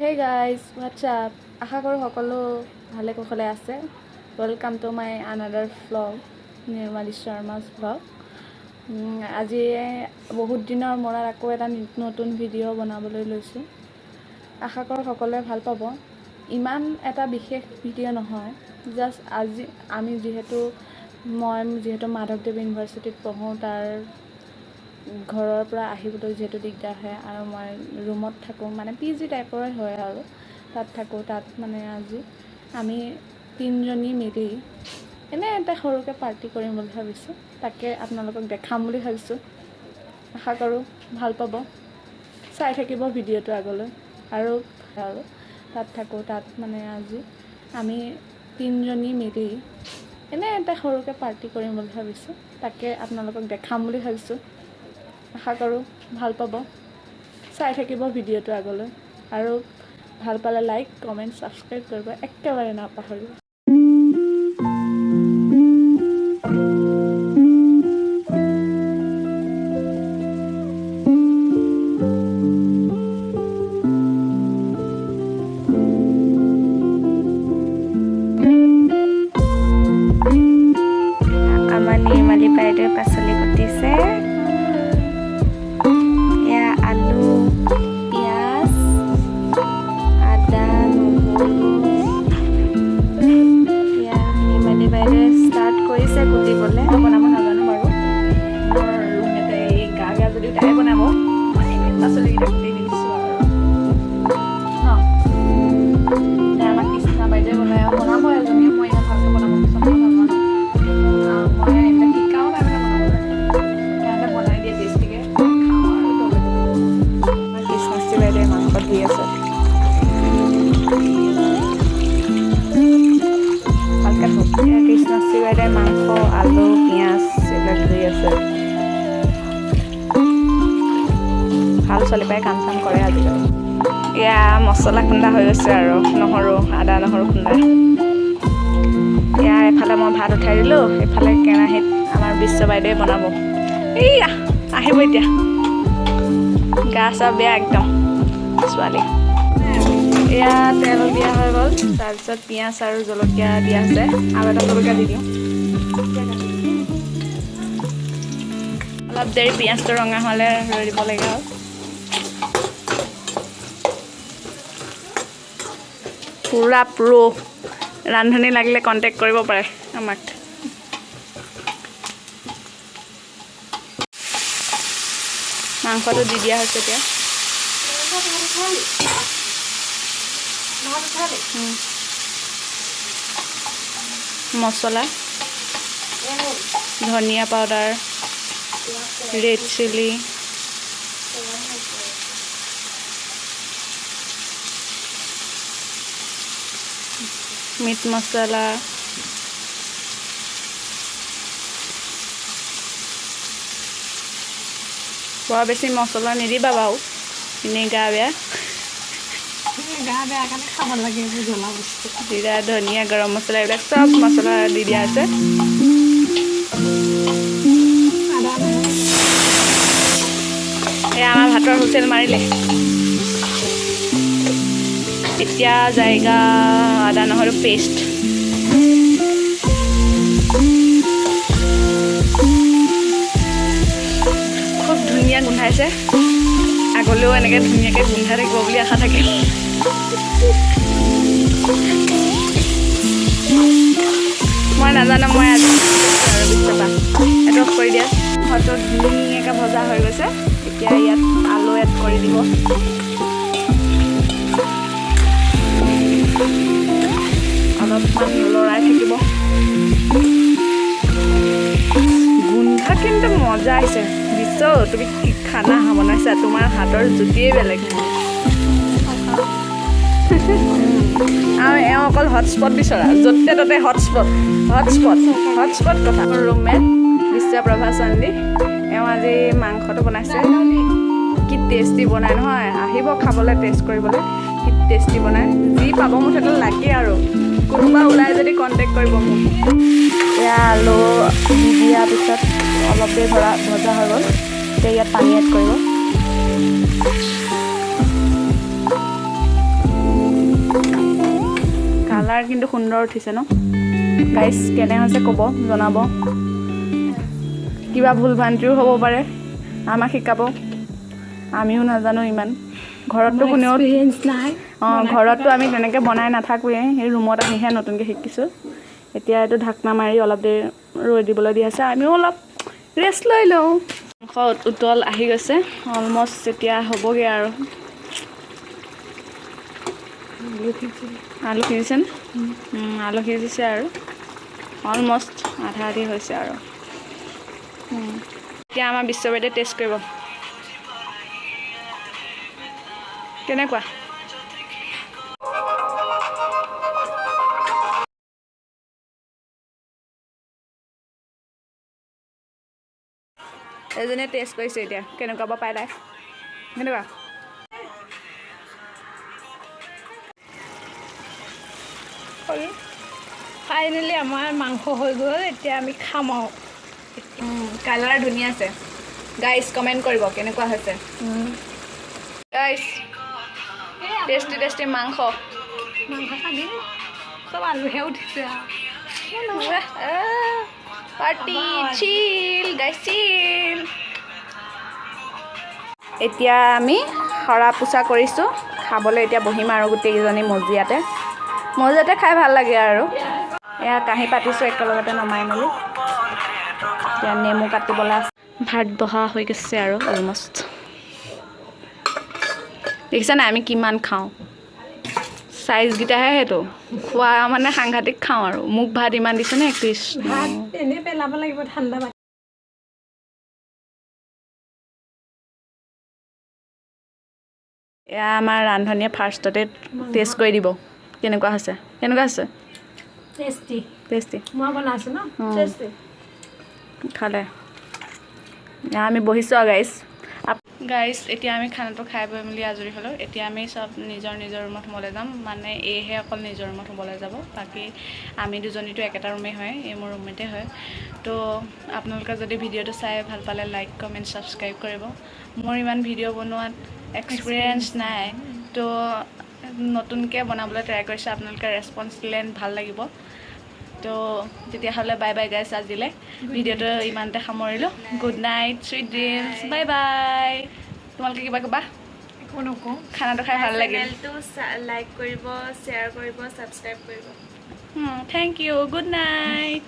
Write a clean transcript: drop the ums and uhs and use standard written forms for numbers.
Hey guys, what's up? আশা কৰোঁ সকলো ভালে কুশলে আছে। Welcome to my another vlog, Nirmali শৰ্মা's vlog. আজি বহুত দিনৰ মূৰত আকৌ এটা নতুন ভিডিঅ' বনাবলৈ লৈছোঁ। আশা কৰোঁ সকলোৱে ভাল পাব। ইমান এটা বিশেষ ভিডিঅ' নহয়, জাষ্ট আজি আমি যিহেতু মাধৱদেৱ ইউনিভাৰ্চিটিত পঢ়োঁ, তাৰ ঘৰৰ পৰা আহিবলৈ যিহেতু দিগদাৰ হয় আৰু মই ৰুমত থাকোঁ, মানে PG টাইপৰে হয় আৰু তাত থাকোঁ। তাত মানে আজি আমি তিনিজনী মিলি এনে এটা সৰুকৈ পাৰ্টি কৰিম বুলি ভাবিছোঁ। তাকে আপোনালোকক দেখাম বুলি ভাবিছোঁ। আশা কৰোঁ ভাল পাব, চাই থাকিব ভিডিঅ'টো আগলৈ। আৰু তাত থাকোঁ, তাত মানে আজি আমি তিনিজনী মিলি এনে এটা সৰুকৈ পাৰ্টি কৰিম বুলি ভাবিছোঁ। তাকে আপোনালোকক দেখাম বুলি ভাবিছোঁ। আশা কৰোঁ ভাল পাব, চাই থাকিব ভিডিঅ'টো আগলৈ। আৰু ভাল পালে লাইক, কমেণ্ট, ছাবস্ক্ৰাইব কৰিব একেবাৰে নাপাহৰিব। আমাৰ নিৰ্মালী বাইদেৱে পাচলি কুটিছে। এয়া আলু, পিঁয়াজ, আদা, নহৰু। এয়া নিৰ্মালী বাইদেৱে ষ্টাৰ্ট কৰিছে কুটিবলৈ। বনাব নাজানো বাৰু, মোৰ ৰুমমেটে এই গা যদিও তাই বনাব, মই এনেই পাচলিকেইটা কুটি দিছোঁ আৰু ন। আমাৰ কৃষ্ণা বাইদেৱে বনাব এজনীয়ে, মই ইমান ভালকৈ বনাব নাজানো। মই এইবিলাক শিকাও নাই মানে বনাবলৈ, সিহঁতে বনাই দিয়ে টেষ্টিকৈ খাওঁ আৰু আমাৰ কৃষ্ণশ্ৰী বাইদেৱে মাংস ধুই আছে। ভালকৈ ধুক। কৃষ্ণশ্ৰী বাইদেৱে মাংস, আলু, পিঁয়াজ এইবিলাক ধুই আছে। ভাল ছোৱালী পাই কাম চাম কৰে আজিকালি। এয়া মছলা খুন্দা হৈ গৈছে আৰু আদা নহৰু খুন্দাই। এয়া এফালে মই ভাত উঠাই দিলোঁ, এইফালে কেৰাহীত আমাৰ বিশ্ব বাইদেৱে বনাব। এইয়া আহিব এতিয়া, গা চা বেয়া একদম ছোৱালী। এয়া তেল দিয়া হৈ গ'ল, তাৰপিছত পিঁয়াজ আৰু জলকীয়া দিয়া আছে। আৰু এটা জলকীয়া দি দিওঁ। অলপ দেৰি পিঁয়াজটো ৰঙা হ'লে ৰৈ দিব লাগে আৰু। পূৰা প্ৰ' ৰান্ধনি লাগিলে কণ্টেক্ট কৰিব পাৰে আমাক। মাংসটো দি দিয়া হৈছে এতিয়া। মছলা, ধনিয়া পাউডাৰ, ৰেড চিলি, মিট মছলা, বৰ বেছি মছলা নিদিবা বাৰু, এনেই গা বেয়া। কাৰণে খাব লাগে জ্বলা বস্তু। জিৰা, ধনিয়া, গৰম মছলা এইবিলাক চব মছলা দি দিয়া আছে। এয়া আমাৰ ভাতৰ হুইচেল মাৰিলে। এতিয়া যায়গা আদা নহৰু পেষ্ট। খুব ধুনীয়া গোন্ধাইছে। আগলৈও এনেকৈ ধুনীয়াকৈ গোন্ধাই থাকিব বুলি আশা থাকিল। মই নাজানো, মই আজি আৰু বিশ্বপা এইটো অফ কৰি দিয়া। হয়তো ধুনীয়াকৈ ভজা হৈ গৈছে। এতিয়া ইয়াত আলু এড কৰি দিব। অলপমান লৰাই থাকিব। গোন্ধ কিন্তু মজা আহিছে। বিশ্ব, তুমি কি খানা বনাইছা? তোমাৰ হাতৰ জুতিয়েই বেলেগ। আৰু এওঁ অকল হটস্পট বিচৰা, য'তে ত'তে হটস্পট কথা। মোৰ ৰুমমেট বিশ্বপ্ৰভা চন্দী, এওঁ আজি মাংসটো বনাইছে। কি টেষ্টি বনায় নহয়, আহিব খাবলৈ, টেষ্ট কৰিবলৈ। কি টেষ্টি বনায়, যি পাব মুঠতে লাগে আৰু। কোনোবা ওলাই যদি কণ্টেক্ট কৰিব মোক। এয়া আলু দি দিয়াৰ পিছত অলপ দেৰি ভজা হৈ গ'ল। এতিয়া ইয়াত পানী এড কৰিব। কালাৰ কিন্তু সুন্দৰ উঠিছে ন গাইছ কেনে হৈছে ক'ব জনাব কিবা ভুল ভ্ৰান্তিও হ'ব পাৰে আমাক শিকাব আমিও নাজানো ইমান ঘৰততো কোনেও নাই অঁ ঘৰততো আমি তেনেকৈ বনাই নাথাকোঁৱে সেই ৰুমত আহিহে নতুনকৈ শিকিছোঁ এতিয়া এইটো ঢাকনা মাৰি অলপ দেৰি ৰৈ দিবলৈ দি আছে আমিও অলপ ৰেষ্ট লৈ লওঁ মাংস উতল আহি গৈছে অলমষ্ট এতিয়া হ'বগৈ আৰু আলু সিজিছে নে আলু সিজিছে আৰু অলমষ্ট আধা আধি হৈছে আৰু এতিয়া আমাৰ বিশ্ববাইদেৱে টেষ্ট কৰিব কেনেকুৱা এজনীয়ে টেষ্ট কৰিছে এতিয়া কেনেকুৱা বা পাই তাই কেনেকুৱা ফাইনেলি আমাৰ মাংস হৈ গ'ল এতিয়া আমি খাম আৰু কালাৰ ধুনীয়া আছে গাইজ কমেণ্ট কৰিব কেনেকুৱা হৈছে গাইজ টেষ্টি টেষ্টি মাংস মাংস খালি চব আলুহে উঠিছে পাৰ্টি চিল গাইজ চিল এতিয়া আমি সৰা পোছা কৰিছোঁ খাবলৈ এতিয়া বহিম আৰু গোটেইকেইজনী মজিয়াতে খাই ভাল লাগে আৰু এয়া কাঁহী পাতিছোঁ একেলগতে নমাই মেলি এতিয়া নেমু কাটিবলৈ আছে ভাত বহা হৈ গৈছে আৰু অলমষ্ট দেখিছা নাই আমি কিমান খাওঁ চাইজকেইটাহে সেইটো খোৱা মানে সাংঘাতিক খাওঁ আৰু মোক ভাত ইমান দিছে নে কৃষ্ণ ভাত এনেই পেলাব লাগিব ঠাণ্ডা ভাত এয়া আমাৰ ৰান্ধনীয়ে ফাৰ্ষ্টতে টেষ্ট কৰি দিব কেনেকুৱা হৈছে টেষ্টি টেষ্টি মই বনাইছোঁ ন টেষ্টি খালে আমি বহিছোঁ আৰু গাইজ এতিয়া আমি খানাটো খাই বৈ মেলি আজৰি হ'লোঁ এতিয়া আমি চব নিজৰ ৰুমত সোমাবলৈ যাম মানে এইহে অকল নিজৰ ৰুমত সোমাবলৈ যাব বাকী আমি দুজনীতো একেটা ৰুমেই হয় এই মোৰ ৰুমমেটে হয় তো আপোনালোকে যদি ভিডিঅ'টো চাই ভাল পালে লাইক কমেণ্ট ছাবস্ক্ৰাইব কৰিব মোৰ ইমান ভিডিঅ' বনোৱাত এক্সপিৰিয়েঞ্চ নাই তো নতুনকৈ বনাবলৈ ট্ৰাই কৰিছোঁ আপোনালোকে ৰেছপন্স দিলে ভাল লাগিব তো তেতিয়াহ'লে বাই বাই গাইছ আজিলে ভিডিঅ'টো ইমানতে সামৰিলোঁ good night sweet dreams bye bye তোমালোকে কিবা ক'বা একো নকওঁ খানাটো খাই ভাল লাগিল চেনেলটো লাইক কৰিব শ্বেয়াৰ কৰিব ছাবস্ক্ৰাইব কৰিব থেংক ইউ গুড নাইট